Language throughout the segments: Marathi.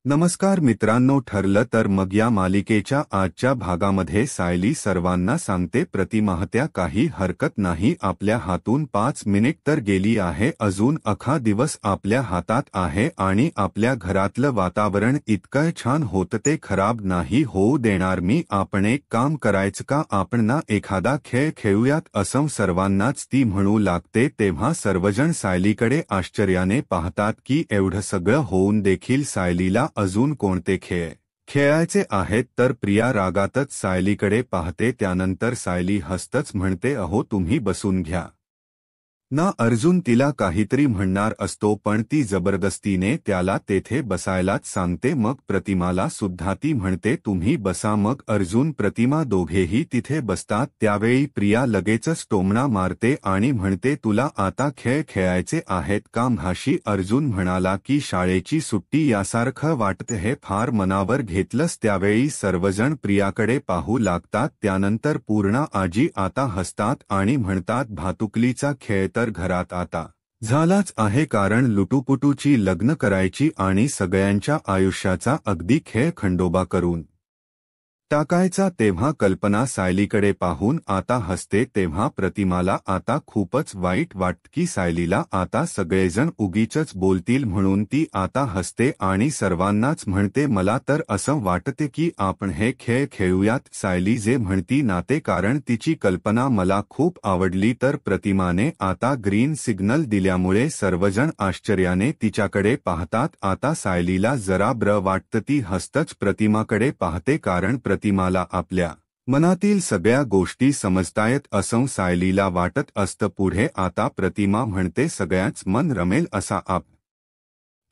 नमस्कार मित्रांनो, ठरलं तर मग या मालिकेच्या आजच्या भागामध्ये सायली सर्वांना सांगते प्रतिमाहत्या काही हरकत नाही, आपल्या हातून 5 मिनिट तर गेली आहे, अजून अख्खा दिवस आपल्या हातात आहे आणि आपल्या घरातलं वातावरण इतकं छान होतं ते खराब नाही होऊ देणार मी. आपण एक काम करायचं का, आपण ना एखादा खेळ खेळूयात असं सर्वांनाच ती म्हणू लागते. तेव्हा सर्वजण सायलीकडे आश्चर्याने पाहतात की एवढं सगळं होऊन देखील सायलीला अजून कोणते खेळ खेळायचे आहेत. तर प्रिया रागातच सायलीकडे पाहते. त्यानंतर सायली हसतच म्हणते, अहो तुम्ही बसून घ्या ना. अर्जुन तिला काहीतरी म्हणणार असतो पण ती जबरदस्तीने त्याला तेथे बसायलाच सांगते. मग प्रतिमाला सुद्धा ती म्हणते तुम्ही बसा. मग अर्जुन प्रतिमा दोघेही तिथे बसतात. त्यावेळी प्रिया लगेचच टोमणा मारते आणि म्हणते तुला आता खेळ खेळायचे आहेत का. म्हाशी अर्जुन म्हणाला की शाळेची सुट्टी यासारखं वाटत हे फार मनावर घेतलंस. त्यावेळी सर्वजण प्रियाकडे पाहू लागतात. त्यानंतर पूर्णा आजी आता हसतात आणि म्हणतात भातुकलीचा खेळ तर घरात आता झालाच आहे, कारण लुटूपुटूची लग्न करायची आणि सगळ्यांच्या आयुष्याचा अगदी खेळ खंडोबा करून टाकायचा. तेव्हा कल्पना सायलीकडे पाहून आता हसते. तेव्हा प्रतिमाला आता खूपच वाईट वाटतं की सायलीला आता सगळेजण उगीचच बोलतील म्हणून ती आता हसते आणि सर्वांनाच म्हणते मला तर असं वाटते की आपण हे खेळ खेळूयात. सायली जे म्हणती नाते, कारण तिची कल्पना मला खूप आवडली. तर प्रतिमाने आता ग्रीन सिग्नल दिल्यामुळे सर्वजण आश्चर्याने तिच्याकडे पाहतात. आता सायलीला जरा बरं वाटतं. ती हसतच प्रतिमाकडे पाहते, कारण प्रतिमाला आपल्या मनातील सगळ्या गोष्टी समजतायत असं सायलीला वाटत असतं. पुढे आता प्रतिमा म्हणते सगळ्यांच मन रमेल असा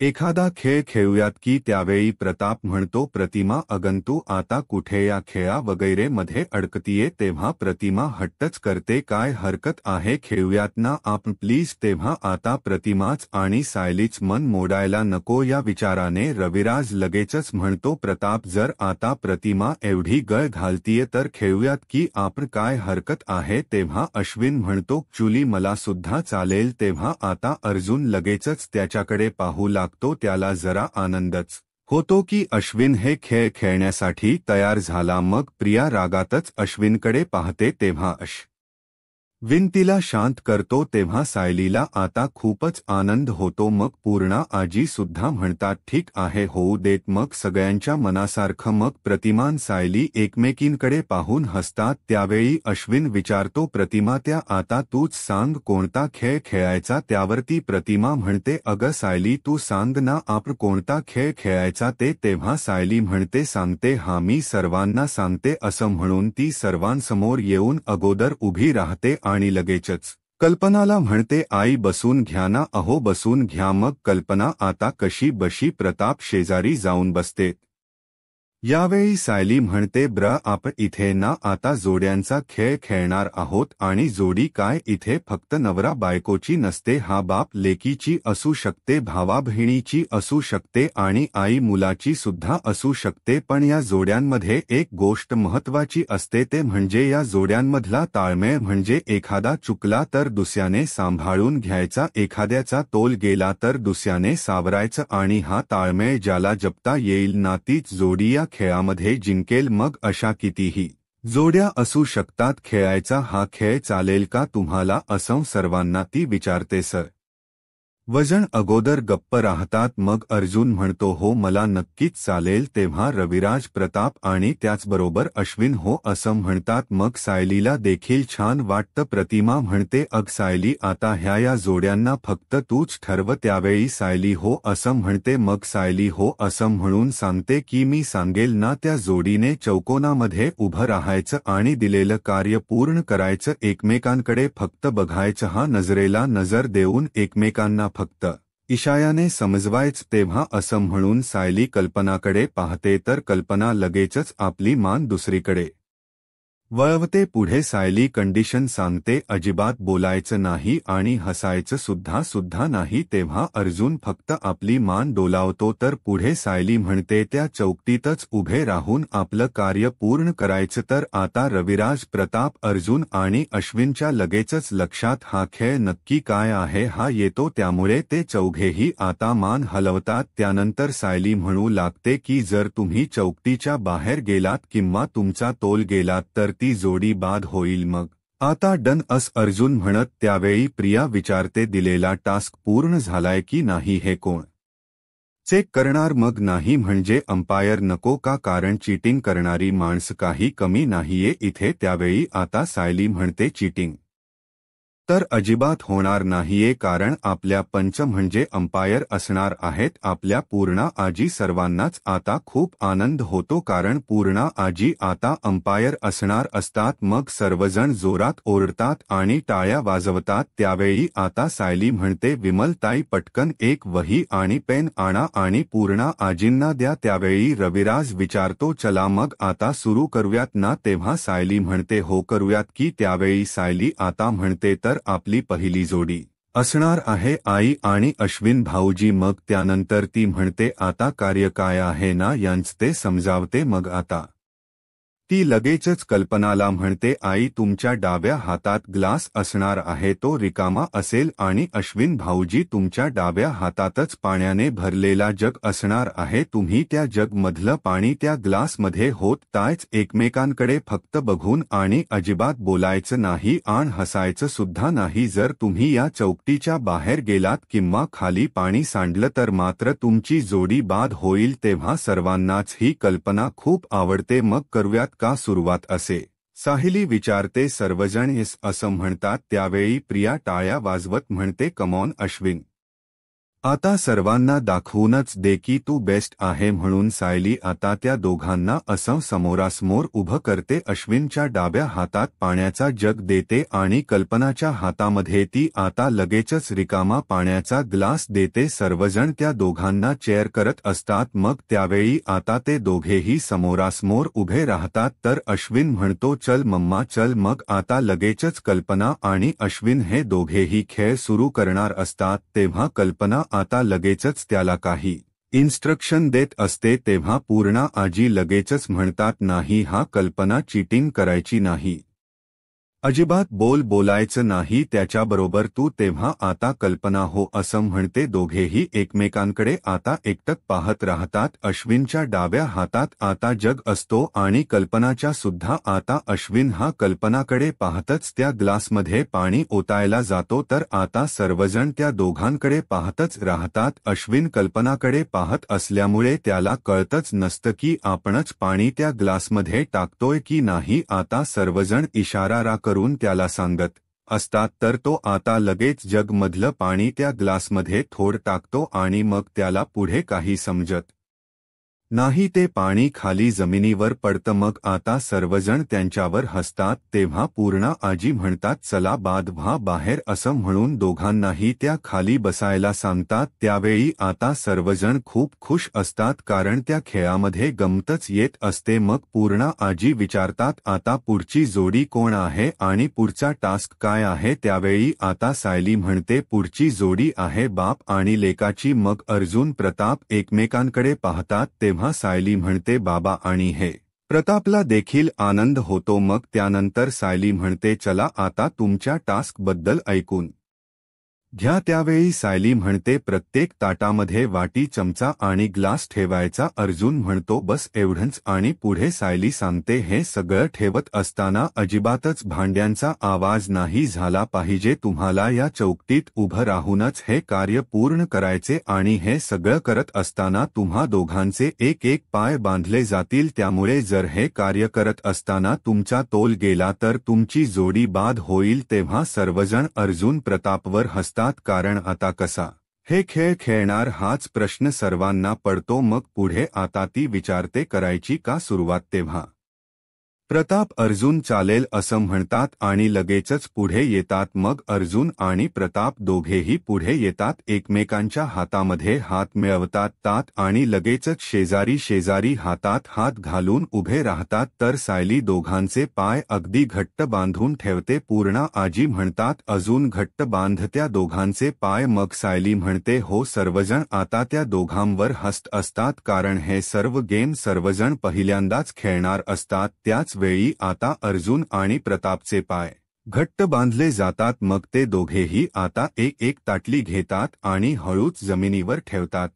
एखादा खेळ खेळूयात की. त्यावेळी प्रताप म्हणतो प्रतिमा अगं आता कुठे या खेळा वगैरे मध्ये अडकतीये. तेव्हा प्रतिमा हट्टच करते काय हरकत आहे, खेळूयात ना आपण प्लीज. तेव्हा आता प्रतिमाच आणि सायलीच मन मोडायला नको या विचाराने रविराज लगेचच म्हणतो प्रताप जर आता प्रतिमा एवढी गळ घालतीये तर खेळूयात की आपण, काय हरकत आहे. तेव्हा अश्विन म्हणतो चुली मला सुद्धा चालेल. तेव्हा आता अर्जुन लगेचच त्याच्याकडे पाहू लागतो. त्याला जरा आनंदच होतो की अश्विन हे खेळ खेळण्यासाठी तयार झाला. मग प्रिया रागातच अश्विनकडे पाहते. तेव्हा अश्विन तिला शांत करतो. तेव्हा सायलीला आता खूपच आनंद होतो. मग पूर्णा आजी सुद्धा म्हणतात ठीक आहे होऊ देत मग सगळ्यांच्या मनासारखं. मग प्रतिमान सायली एकमेकींकडे पाहून हसतात. त्यावेळी अश्विन विचारतो प्रतिमा त्या आता तूच सांग कोणता खेळ खेळायचा. त्यावरती प्रतिमा म्हणते अगं सायली तू सांग ना आपण कोणता खेळ खेळायचा ते. तेव्हा सायली म्हणते सांगते हा मी सर्वांना सांगते असं म्हणून ती सर्वांसमोर येऊन अगोदर उभी राहते आणि लगेचच कल्पनाला म्हणते आई बसून घ्या ना. अहो बसून घ्या. मग कल्पना आता कशी बशी प्रताप शेजारी जाऊन बसते. यावेळी सायली म्हणते ब्र आपण इथे ना आता जोड्यांचा खेळ खेळणार आहोत आणि जोडी काय इथे फक्त नवरा बायकोची नसते, हा बाप लेकीची असू शकते, भावा बहिणीची असू शकते आणि आई मुलाची सुद्धा असू शकते. पण या जोड्यांमध्ये एक गोष्ट महत्त्वाची असते ते म्हणजे या जोड्यांमधला ताळमेळ. म्हणजे एखादा चुकला तर दुसऱ्याने सांभाळून घ्यायचा, एखाद्याचा तोल गेला तर दुसऱ्याने सावरायचं आणि हा ताळमेळ ज्याला जपता येईल ना तीच जोडी या खेळामध्ये जिंकेल. मग अशा कितीही जोड्या असू शकतात, खेळायचा हा खेळ चालेल का तुम्हाला असं सर्वांना ती विचारते. वजन अगोदर गप्प राहतात. मग अर्जुन म्हणतो हो मला नक्कीच चालेल. तेव्हा रविराज प्रताप आणि त्याचबरोबर अश्विन हो असं म्हणतात. मग सायलीला देखील छान वाटतं. प्रतिमा म्हणते अग सायली आता ह्या जोड्यांना फक्त तूच ठरव. त्यावेळी सायली हो असं म्हणते. मग सायली हो असं म्हणून सांगते की मी सांगेल ना त्या जोडीने चौकोनामध्ये उभं राहायचं आणि दिलेलं कार्य पूर्ण करायचं, एकमेकांकडे फक्त बघायचं, हा नजरेला नजर देऊन एकमेकांना फक्त इशायाने समजवायच. तेव्हा असं म्हणून सायली कल्पनाकडे पाहते तर कल्पना लगेचच आपली मान दुसरीकडे वळवते पुढे सायली कंडिशन सांगते अजिबात बोलायचं नाही आणि हसायचं सुद्धा नाही तेव्हा अर्जुन फक्त आपली मान डोलावतो तर पुढे सायली म्हणते त्या चौकटीतच उभे राहून आपलं कार्य पूर्ण करायचं तर आता रविराज प्रताप अर्जुन आणि अश्विनच्या लगेचच लक्षात हा खेळ नक्की काय आहे हा येतो त्यामुळे ते चौघेही आता मान हलवतात त्यानंतर सायली म्हणू लागते की जर तुम्ही चौकटीच्या बाहेर गेलात किंवा तुमचा तोल गेलात तर ती जोडी बाद होईल मग आता डन अर्जुन म्हणत त्यावेळी प्रिया विचारते दिलेला टास्क पूर्ण झालाय की नाही हे कोण चेक करणार मग नाही म्हणजे अंपायर नको का कारण चीटिंग करणारी माणसं काही कमी नाहीये इथे त्यावेळी आता सायली म्हणते चीटिंग तर अजिबात होणार नाहीये कारण आपल्या पंच म्हणजे अंपायर असणार आहेत आपल्या पूर्णा आजी सर्वांनाच आता खूप आनंद होतो कारण पूर्णा आजी आता अंपायर असणार असतात मग सर्वजण जोरात ओरडतात आणि टाळ्या वाजवतात त्यावेळी आता सायली म्हणते विमलताई पटकन एक वही आणि पेन आणा आणि पूर्णा आजींना द्या त्यावेळी रविराज विचारतो चला मग आता सुरू करूयात ना तेव्हा सायली म्हणते हो करूयात की त्यावेळी सायली आता म्हणते तर आपली पहिली जोडी असणार आहे आई आणि अश्विन भाऊजी मग त्यानंतर ती म्हणते आता कार्य काय आहे ना यांच ते समजावते मग आता ती लगेचच कल्पनाला म्हणते आई तुमच्या डाव्या हातात ग्लास असणार आहे तो रिकामा असेल आणि अश्विन भाऊजी तुमच्या डाव्या हातातच पाण्याने भरलेला जग असणार आहे तुम्ही त्या जगमधलं पाणी त्या ग्लासमध्ये होत तायच एकमेकांकडे फक्त बघून आणि अजिबात बोलायचं नाही आणि हसायचं सुद्धा नाही जर तुम्ही या चौकटीच्या बाहेर गेलात किंवा खाली पाणी सांडलं तर मात्र तुमची जोडी बाद होईल तेव्हा सर्वांनाच ही कल्पना खूप आवडते मग करूयात का सुरुवात असे साहिली विचारते सर्वजण येस असं म्हणतात त्यावेळी प्रिया टाळ्या वाजवत म्हणते कमॉन अश्विन आता सर्वांना दाखवूनच दे की तू बेस्ट आहे म्हणून सायली आता त्या दोघांना असं समोरासमोर उभं करते अश्विनच्या डाव्या हातात पाण्याचा जग देते आणि कल्पनाच्या हातामध्ये ती आता लगेचच रिकामा पाण्याचा ग्लास देते सर्वजण त्या दोघांना चेअर करत असतात मग त्यावेळी आता ते दोघेही समोरासमोर उभे राहतात तर अश्विन म्हणतो चल मम्मा चल मग आता लगेचच कल्पना आणि अश्विन हे दोघेही खेळ सुरू करणार असतात तेव्हा कल्पना आता लगेचच त्याला काही इन्स्ट्रक्शन देत असते तेव्हा पूर्णा आजी लगेचच म्हणतात नाही हा कल्पना चीटिंग करायची नाही अजिबात बोलायचं नाही त्याच्याबरोबर तू तेव्हा आता कल्पना हो असं म्हणते दोघेही एकमेकांकडे आता एकटक पाहत राहतात अश्विनच्या डाव्या हातात आता जग असतो आणि कल्पनाच्या सुद्धा आता अश्विन हा कल्पनाकडे पाहतच त्या ग्लासमध्ये पाणी ओतायला जातो तर आता सर्वजण त्या दोघांकडे पाहतच राहतात अश्विन कल्पनाकडे पाहत असल्यामुळे त्याला कळतच नसतं की आपणच पाणी त्या ग्लासमध्ये टाकतोय की नाही आता सर्वजण इशारा करून त्याला सांगत असतात तर तो आता लगेच जगमधलं पाणी त्या ग्लासमध्ये थोडं टाकतो आणि मग त्याला पुढे काही समजत नाही ते पाणी खाली जमिनीवर पडतं मग आता सर्वजण त्यांच्यावर हसतात तेव्हा पूर्णा आजी म्हणतात चला बाद व्हा बाहेर असं म्हणून दोघांनाही त्या खाली बसायला सांगतात त्यावेळी आता सर्वजण खूप खुश असतात कारण त्या खेळामध्ये गमतच येत असते मग पूर्णा आजी विचारतात आता पुढची जोडी कोण आहे आणि पुढचा टास्क काय आहे त्यावेळी आता सायली म्हणते पुढची जोडी आहे बाप आणि लेकाची मग अर्जुन प्रताप एकमेकांकडे पाहतात तेव्हा सायली म्हणते बाबा आणि हे प्रतापला देखील आनंद होतो मग त्यानंतर सायली म्हणते चला आता तुमच्या टास्क बद्दल ऐकून घ्या त्यावेळी सायली म्हणते प्रत्येक ताटामध्ये वाटी चमचा आणि ग्लास ठेवायचा अर्जुन म्हणतो बस एवढंच आणि पुढे सायली सांगते हे सगळं ठेवत असताना अजिबातच भांड्यांचा आवाज नाही झाला पाहिजे तुम्हाला या चौकटीत उभं राहूनच हे कार्य पूर्ण करायचे आणि हे सगळं करत असताना तुम्हा दोघांचे एक एक पाय बांधले जातील त्यामुळे जर हे कार्य करत असताना तुमचा तोल गेला तर तुमची जोडी बाद होईल तेव्हा सर्वजण अर्जुन प्रतापवर हसतात कारण आता कसा हे खेळ खेळणार हाच प्रश्न सर्वांना पडतो मग पुढे आता ती विचारते करायची का सुरुवात तेव्हा प्रताप अर्जुन चालेल असं म्हणतात आणि लगेचच पुढे येतात. मग अर्जुन आणि प्रताप दोघेही पुढे येतात, एकमेकांच्या हातामध्ये हात मिळवतात आणि लगेचच शेजारी शेजारी हातात हात घालून उभे राहतात. तर सायली दोघांचे पाय अगदी घट्ट बांधून ठेवते. पूर्णा आजी म्हणतात अजून घट्ट बांधत्या दोघांचे पाय. मग सायली म्हणते हो. सर्वजण आता त्या दोघांवर हसत असतात, कारण हे सर्व गेम सर्वजण पहिल्यांदाच खेळणार असतात. त्याच वेळी आता अर्जुन आणि प्रतापचे पाय घट्ट बांधले जातात. मग ते दोघेही आता एक एक ताटली घेतात आणि हळूच जमिनीवर ठेवतात.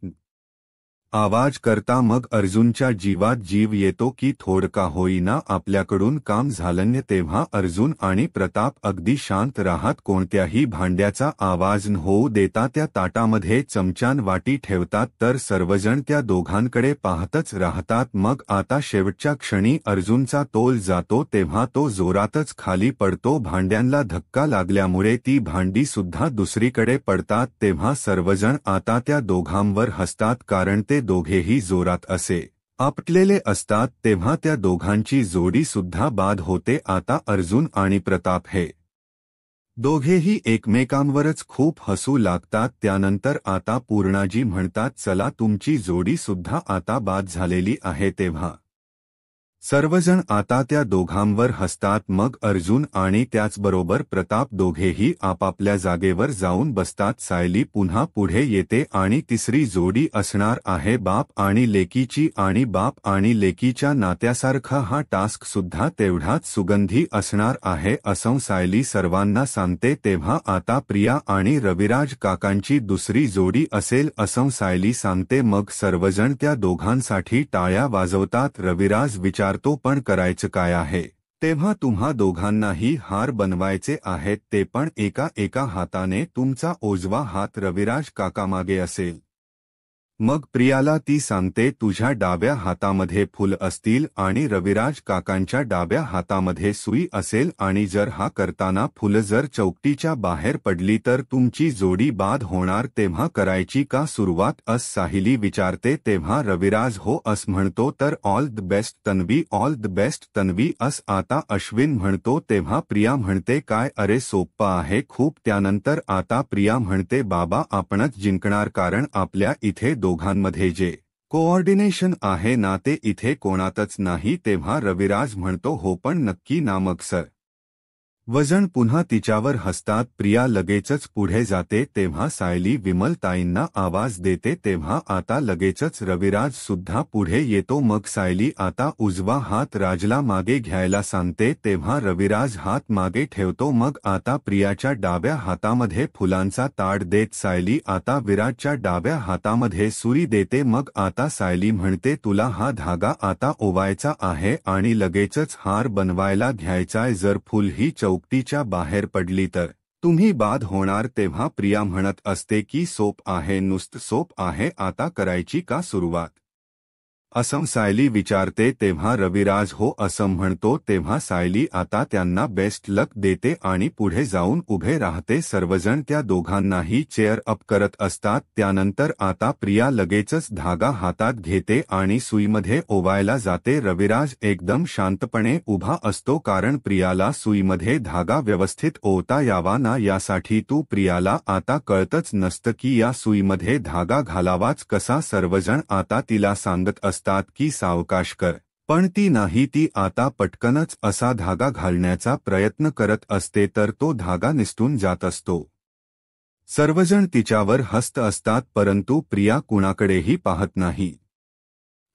आवाज करता. मग अर्जुनच्या जीवात जीव येतो की थोडका होईना आपल्याकडून काम झालं. तेव्हा अर्जुन आणि प्रताप अगदी शांत राहत, कोणत्याही भांड्याचा आवाज न होऊ देता त्या ताटामध्ये चमच्यान वाटी ठेवतात. तर सर्वजण त्या दोघांकडे पाहतच राहतात. मग आता शेवटच्या क्षणी अर्जुनचा तोल जातो, तेव्हा तो जोरातच खाली पडतो. भांड्यांना धक्का लागल्यामुळे ती भांडी सुद्धा दुसरीकडे पडतात. तेव्हा सर्वजण आता त्या दोघांवर हसतात, कारण ते दोघेही जोरात असे आपटलेले असतात. तेव्हा त्या दोघांची जोडी सुद्धा बाद होते. आता अर्जुन आणि प्रताप हे दोघेही एकमेकांवरच खूप हसू लागतात. त्यानंतर आता पूर्णाजी म्हणतात चला तुमची जोडी सुद्धा आता बाद झालेली आहे. तेव्हा सर्वजण आता त्या दोघांवर हसतात. मग अर्जुन आणि त्याचबरोबर प्रताप दोघेही आपापल्या जागेवर जाऊन बसतात. सायली पुन्हा पुढे येते आणि तिसरी जोडी असणार आहे बाप आणि लेकीची, आणि बाप आणि लेकीच्या नात्यासारखा हा टास्क सुद्धा तेवढाच सुगंधी असणार आहे असं सायली सर्वांना सांगते. तेव्हा आता प्रिया आणि रविराज काकांची दुसरी जोडी असेल असं सायली सांगते. मग सर्वजण त्या दोघांसाठी टाळ्या वाजवतात. रविराज विचारतो पण करायचं काय आहे. तेव्हा तुम्हा दोघांनाही हार बनवायचे आहेत, ते पण एका एका हाताने. तुमचा उजवा हात रविराज काकामागे असेल. मग प्रियाला ती सांगते तुझ्या डाव्या हातामध्ये फुल असतील आणि रविराज काकांच्या डाव्या हातामध्ये सुई असेल, आणि जर हा करताना फुलं जर चौकटीच्या बाहेर पडली तर तुमची जोडी बाद होणार. तेव्हा करायची का सुरुवात अस साहिली विचारते. तेव्हा रविराज हो अस म्हणतो. तर all the best Tanvi, all the best Tanvi अस आता अश्विन म्हणतो. तेव्हा प्रिया म्हणते काय अरे सोप्पं आहे खूप. त्यानंतर आता प्रिया म्हणते बाबा आपणच जिंकणार, कारण आपल्या इथे दोघांमध्ये जे कोऑर्डिनेशन आहे ना ते इथे कोणातच नाही. तेव्हा रविराज म्हणतो हो पण नक्की ना. मग सर वजन पुन्हा तिच्यावर हसतात. प्रिया लगेचच पुढे जाते. तेव्हा सायली विमलताईंना आवाज देते. तेव्हा आता लगेचच रविराज सुद्धा पुढे येतो. मग सायली आता उजवा हात राजला मागे घ्यायला सांगते. तेव्हा रविराज हात मागे ठेवतो. मग आता प्रियाच्या डाव्या हातामध्ये फुलांचा ताड देत सायली आता विराजच्या डाव्या हातामध्ये सुई देते. मग आता सायली म्हणते तुला हा धागा आता ओवायचा आहे आणि लगेचच हार बनवायला घ्यायचाय. जर फुल ही चौकटीच्या बाहेर पडली तर तुम्ही बाद होणार. तेव्हा प्रिया म्हणत असते की सोप आहे, नुसतं सोप आहे, आता करायची का सुरुवात असं सायली विचारते. तेव्हा रविराज हो असं म्हणतो. तेव्हा सायली आता त्यांना बेस्ट लक देते आणि पुढे जाऊन उभे राहते. सर्वजण त्या दोघांनाही चेअर अप करत असतात. त्यानंतर आता प्रिया लगेचच धागा हातात घेते आणि सुईमध्ये ओवायला जाते. रविराज एकदम शांतपणे उभा असतो, कारण प्रियाला सुईमध्ये धागा व्यवस्थित ओवता यावा ना यासाठी. तू प्रियाला आता कळतच नसतं की या सुईमध्ये धागा घालावाच कसा. सर्वजण आता तिला सांगत असतात की सावकाश कर, पण ती नाही. ती आता पटकनच असा धागा घालण्याचा प्रयत्न करत असते, तर तो धागा निसटून जात असतो. सर्वजण तिच्यावर हसत असतात, परंतु प्रिया कुणाकडेही पाहत नाही,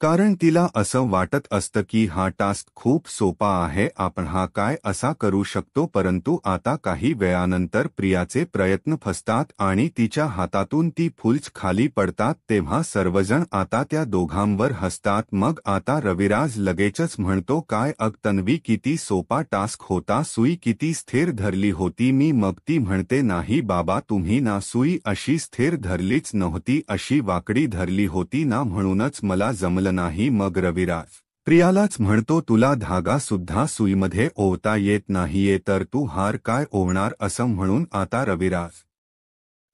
कारण तिला असं वाटत असतं की हा टास्क खूप सोपा आहे, आपण हा काय असा करू शकतो. परंतु आता काही वेळानंतर प्रियाचे प्रयत्न फसतात आणि तिच्या हातातून ती फुल्स खाली पडतात. तेव्हा सर्वजण आता त्या दोघांवर हसतात. मग आता रविराज लगेचच म्हणतो काय अग तन्वी, किती सोपा टास्क होता, सुई किती स्थिर धरली होती मी. मग ती म्हणते नाही बाबा, तुम्ही ना सुई अशी स्थिर धरलीच नव्हती, अशी वाकडी धरली होती ना, म्हणूनच मला जमलं नाही. मग रविराज प्रियालाच म्हणतो तुला धागा सुद्धा सुईमध्ये ओवता येत नाहीये, तर तू हार काय ओवणार असं म्हणून आता रविराज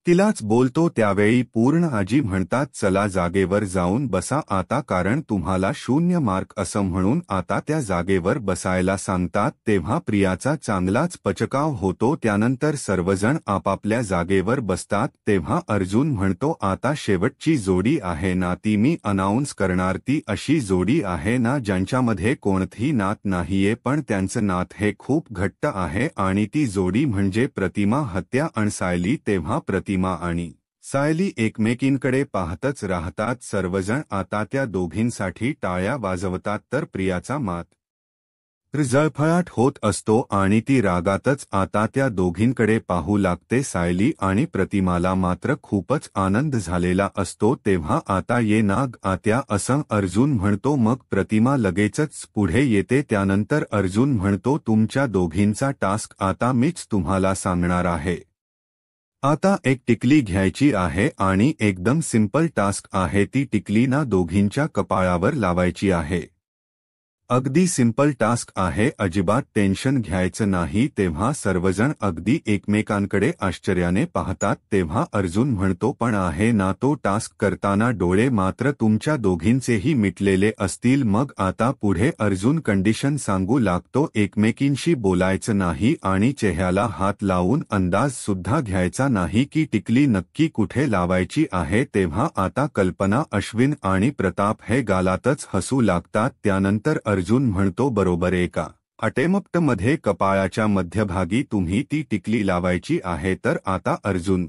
तिलाच बोलतो त्यावेळी पूर्ण आजी म्हणतात चला जागेवर जाऊन बसा आता कारण तुम्हाला 0 मार्क असं म्हणून आता त्या जागेवर बसायला सांगतात तेव्हा प्रियाचा चांगलाच पचकाव होतो त्यानंतर सर्वजण आपापल्या जागेवर बसतात तेव्हा अर्जुन म्हणतो आता शेवटची जोडी आहे ना ती मी अनाउन्स करणार ती अशी जोडी आहे ना ज्यांच्यामध्ये कोणतीही नात नाहीये पण त्यांचं नात हे खूप घट्ट आहे आणि ती जोडी म्हणजे प्रतिमा हत्या आणि सायली तेव्हा प्रतिमा आणि सायली एकमेकींकडे पाहतच राहतात सर्वजण आता त्या दोघींसाठी टाळ्या वाजवतात तर प्रियाचा मात जळफळाट होत असतो आणि ती रागातच आता त्या दोघींकडे पाहू लागते सायली आणि प्रतिमाला मात्र खूपच आनंद झालेला असतो तेव्हा आता ये नाग आत्या असं अर्जुन म्हणतो मग प्रतिमा लगेचच पुढे येते त्यानंतर अर्जुन म्हणतो तुमच्या दोघींचा टास्क आता मीच तुम्हाला सांगणार आहे आता एक टिकली घ्यायची आहे आणि एकदम सिंपल टास्क आहे ती टिकली ना दोघींच्या कपाळावर लावायची आहे अगदी सिंपल टास्क आहे अजिबात टेन्शन घ्यायचं नाही तेव्हा सर्वजण अगदी एकमेकांकडे आश्चर्याने पाहतात तेव्हा अर्जुन म्हणतो पण आहे ना तो टास्क करताना डोळे मात्र तुमच्या दोघींचेही मिटलेले असतील मग आता पुढे अर्जुन कंडिशन सांगू लागतो एकमेकींशी बोलायचं नाही आणि चेहऱ्याला हात लावून अंदाज सुद्धा घ्यायचा नाही की टिकली नक्की कुठे लावायची आहे तेव्हा आता कल्पना अश्विन आणि प्रताप हे गालातच हसू लागतात त्यानंतर अर्जुन म्हणतो बरोबर एका अटेम्प्टमध्ये कपाळाच्या मध्यभागी तुम्ही ती टिकली लावायची आहे तर आता अर्जुन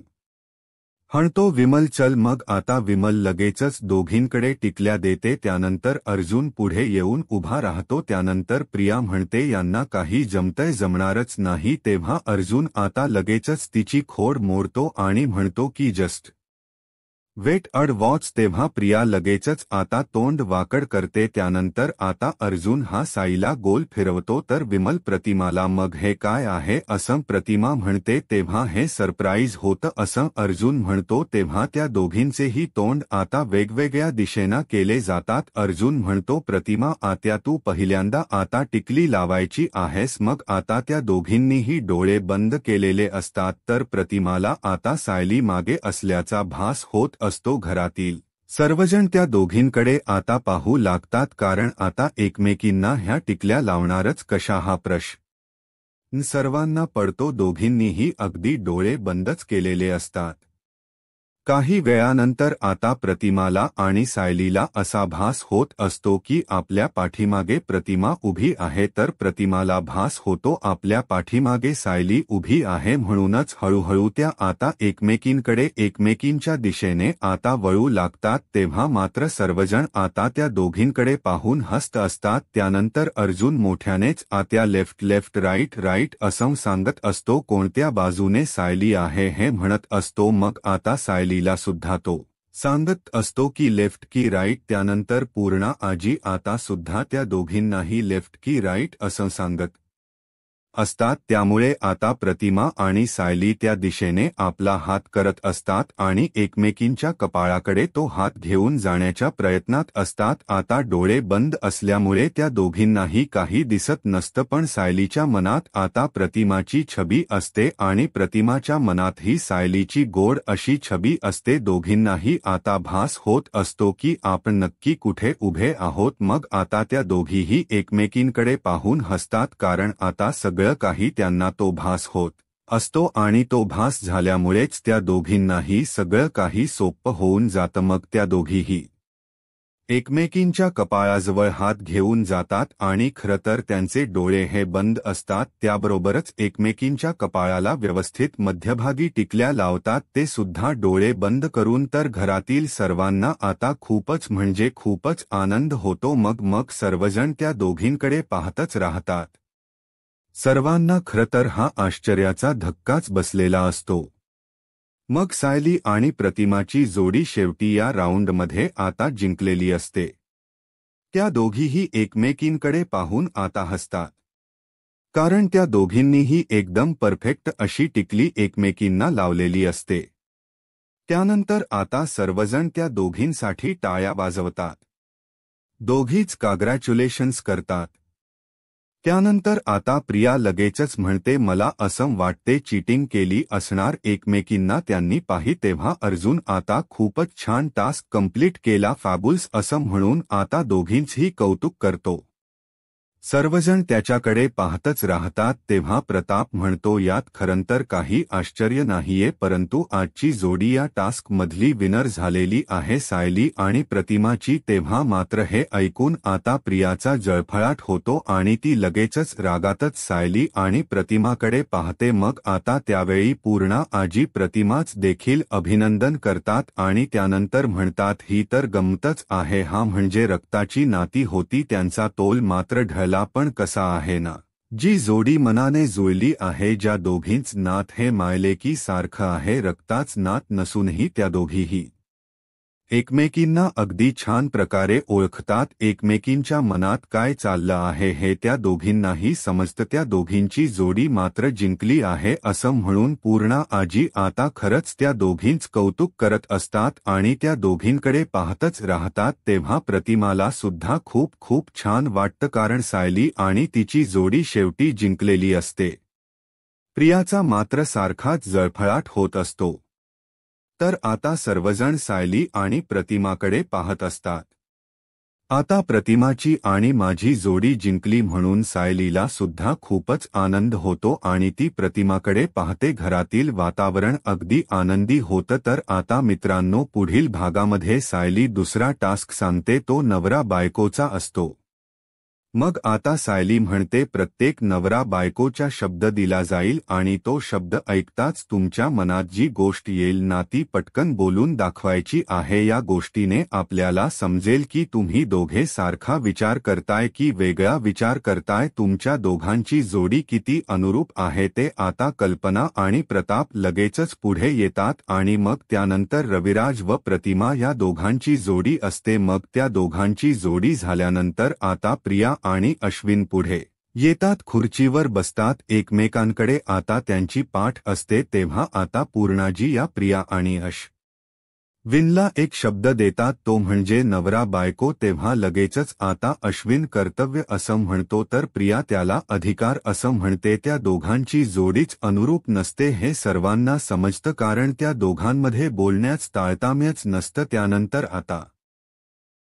म्हणतो विमल चल मग आता विमल लगेचच दोघींकडे टिकल्या देते त्यानंतर अर्जुन पुढे येऊन उभा राहतो त्यानंतर प्रिया म्हणते यांना काही जमणारच नाही तेव्हा अर्जुन आता लगेचच तिची खोड मोडतो आणि म्हणतो की जस्ट वेट अड वॉच तेव्हा प्रिया लगेचच आता तोंड वाकड करते त्यानंतर आता अर्जुन हा साईला गोल फिरवतो तर विमल प्रतिमाला मग हे काय आहे असं प्रतिमा म्हणते तेव्हा हे सरप्राईज होतं असं अर्जुन म्हणतो तेव्हा त्या दोघींचेही तोंड आता वेगवेगळ्या दिशेनं केले जातात अर्जुन म्हणतो प्रतिमा आत्या तू पहिल्यांदा आता टिकली लावायची आहेस मग आता त्या दोघींनीही डोळे बंद केलेले असतात तर प्रतिमाला आता सायली मागे असल्याचा भास होत असतो घरातील सर्वजण त्या दोघींकडे आता पाहू लागतात कारण आता एकमेकींना ह्या टिकल्या लावणारच कशा हा प्रश्न सर्वांना पडतो दोघींनीही अगदी डोळे बंदच केलेले असतात काही वेळानंतर आता प्रतिमाला आणि सायलीला असा भास होत असतो की आपल्या पाठीमागे प्रतिमा उभी आहे तर प्रतिमाला भास होतो आपल्या पाठीमागे सायली उभी आहे म्हणूनच हळूहळू त्या आता एकमेकींकडे एकमेकींच्या दिशेने आता वळू लागतात तेव्हा मात्र सर्वजण आता त्या दोघींकडे पाहून हसत असतात त्यानंतर अर्जुन मोठ्यानेच आत्या लेफ्ट राईट असं सांगत असतो कोणत्या बाजूने सायली आहे हे म्हणत असतो मग आता सायलीला सुद्धा तो सांगत असतो की लेफ्ट की राईट त्यानंतर पूर्णा आजी आता सुद्धा त्या दोघींनाही लेफ्ट की राईट असं सांगत असतात त्यामुळे आता प्रतिमा आणि सायली त्या दिशेने आपला हात करत असतात आणि एकमेकींच्या कपाळाकडे तो हात घेऊन जाण्याच्या प्रयत्नात असतात आता डोळे बंद असल्यामुळे त्या दोघींनाही काही दिसत नसतं पण सायलीच्या मनात आता प्रतिमाची छबी असते आणि प्रतिमाच्या मनातही सायलीची गोड अशी छबी असते दोघींनाही आता भास होत असतो की आपण नक्की कुठे उभे आहोत मग आता त्या दोघीही एकमेकींकडे पाहून हसतात कारण आता सगळं काही त्यांना तो भास होत असतो आणि तो भास झाल्यामुळेच त्या दोघींनाही सगळं काही सोपं होऊन जातं मग त्या दोघीही एकमेकींच्या कपाळाजवळ हात घेऊन जातात आणि खरं तर त्यांचे डोळे हे बंद असतात त्याबरोबरच एकमेकींच्या कपाळाला व्यवस्थित मध्यभागी टिकल्या लावतात ते सुद्धा डोळे बंद करून तर घरातील सर्वांना आता खूपच म्हणजे खूपच आनंद होतो मग सर्वजण त्या दोघींकडे पाहतच राहतात सर्वांना खरं तर हा आश्चर्याचा धक्काच बसलेला असतो मग सायली आणि प्रतिमाची जोडी शेवटी या राऊंडमध्ये आता जिंकलेली असते त्या दोघीही एकमेकींकडे पाहून आता हसतात कारण त्या दोघींनीही एकदम परफेक्ट अशी टिकली एकमेकींना लावलेली असते त्यानंतर आता सर्वजण त्या दोघींसाठी टाळ्या वाजवतात दोघीच कॉंग्रॅच्युलेशन्स करतात त्यानंतर आता प्रिया लगेचच म्हणते मला असं वाटते चीटिंग केली असणार एकमेकींना त्यांनी पाही तेव्हा अर्जुन आता खूपच छान टास्क कंप्लीट केला फॅबुल्स असं म्हणून आता दोघींचंही कौतुक करतो. सर्वजण त्याच्याकडे पाहतच राहतात तेव्हा प्रताप म्हणतो यात खरंतर काही आश्चर्य नाहीये परंतु आजची जोडी या टास्क मधली विनर झालेली आहे सायली आणि प्रतिमाची. तेव्हा मात्र हे ऐकून आता प्रियाचा जळफळाट होतो आणि ती लगेचच रागातच सायली आणि प्रतिमाकडे पाहते. मग आता त्यावेळी पूर्णा आजी प्रतिमाच देखील अभिनंदन करतात आणि त्यानंतर म्हणतात ही तर गंमतच आहे हा म्हणजे रक्ताची नाती होती त्यांचा तोल मात्र ढळला पण कसा आहे ना. जी जोडी मनाने जुळली आहे ज्या दोघींच नात हे मायलेकी सारखं आहे रक्ताच नात नसूनही त्या दोघीही एकमेकींना अगदी छान प्रकारे ओळखतात. एकमेकींच्या मनात काय चाललं आहे हे त्या दोघींनाही समजतं. त्या दोघींची जोडी मात्र जिंकली आहे असं म्हणून पूर्णा आजी आता खरंच त्या दोघींच कौतुक करत असतात आणि त्या दोघींकडे पाहतच राहतात. तेव्हा प्रतिमाला सुद्धा खूप खूप छान वाटतं कारण सायली आणि तिची जोडी शेवटी जिंकलेली असते. प्रियाचा मात्र सारखाच जळफळाट होत असतो. तर आता सर्वजण सायली आणि प्रतिमाकडे पाहत असतात. आता प्रतिमाची आणि माझी जोडी जिंकली म्हणून सायलीला सुद्धा खूपच आनंद होतो आणि ती प्रतिमाकडे पाहते. घरातील वातावरण अगदी आनंदी होतं. तर आता मित्रांनो पुढील भागामध्ये सायली दुसरा टास्क सांगते तो नवरा बायकोचा असतो. मग आता सायली म्हणते प्रत्येक नवरा बायकोचा शब्द दिला जाईल आणि तो शब्द ऐकताच तुमच्या मनात जी गोष्ट येईल ना ती पटकन बोलून दाखवायची आहे. या गोष्टीने आपल्याला समजेल की तुम्ही दोघे सारखा विचार करताय की वेगळा विचार करताय. तुमच्या दोघांची जोडी किती अनुरूप आहे ते. आता कल्पना आणि प्रताप लगेचच पुढे येतात आणि मग त्यानंतर रविराज व प्रतिमा या दोघांची जोडी असते. मग त्या दोघांची जोडी झाल्यानंतर आता प्रिया आणि अश्विन पुढे येतात, खुर्चीवर बसतात एकमेकांकडे. आता त्यांची पाठ असते तेव्हा आता पूर्णाजी या प्रिया आणि अश्विनला एक शब्द देतात तो म्हणजे नवरा बायको. तेव्हा लगेचच आता अश्विन कर्तव्य असं म्हणतो तर प्रिया त्याला अधिकार असं म्हणते. त्या दोघांची जोडीच अनुरूप नसते हे सर्वांना समजतं कारण त्या दोघांमध्ये बोलण्यास ताळताम्यच नसतं. त्यानंतर आता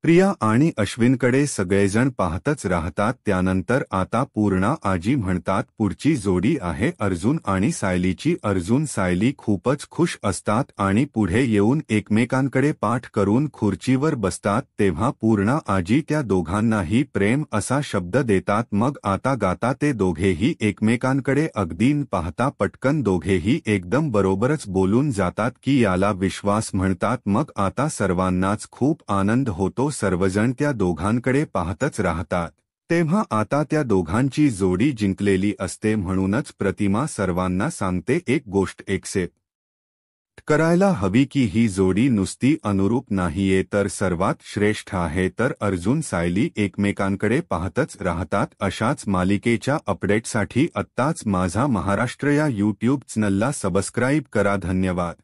प्रिया आणि अश्विनकडे सगळेजण पाहतच राहतात. त्यानंतर आता पूर्णा आजी म्हणतात पुढची जोडी आहे अर्जुन आणि सायलीची. अर्जुन सायली खूपच खुश असतात आणि पुढे येऊन एकमेकांकडे पाठ करून खुर्चीवर बसतात. तेव्हा पूर्णा आजी त्या दोघांनाही प्रेम असा शब्द देतात. मग आता गाता ते दोघेही एकमेकांकडे अगदी पाहता पटकन दोघेही एकदम बरोबरच बोलून जातात की याला विश्वास म्हणतात. मग आता सर्वांनाच खूप आनंद होतो. सर्वजण त्या दोघांकडे पाहतच राहतात. तेव्हा आता त्या दोघांची जोडी जिंकलेली असते. म्हणूनच प्रतिमा सर्वांना सांगते एक गोष्ट एक्सेप्ट करायला हवी की ही जोडी नुसती अनुरूप नाहीये तर सर्वात श्रेष्ठ आहे. तर अर्जुन सायली एकमेकांकडे पाहतच राहतात. अशाच मालिकेच्या अपडेटसाठी आत्ताच माझा महाराष्ट्र या यूट्यूब चॅनलला सबस्क्राईब करा. धन्यवाद.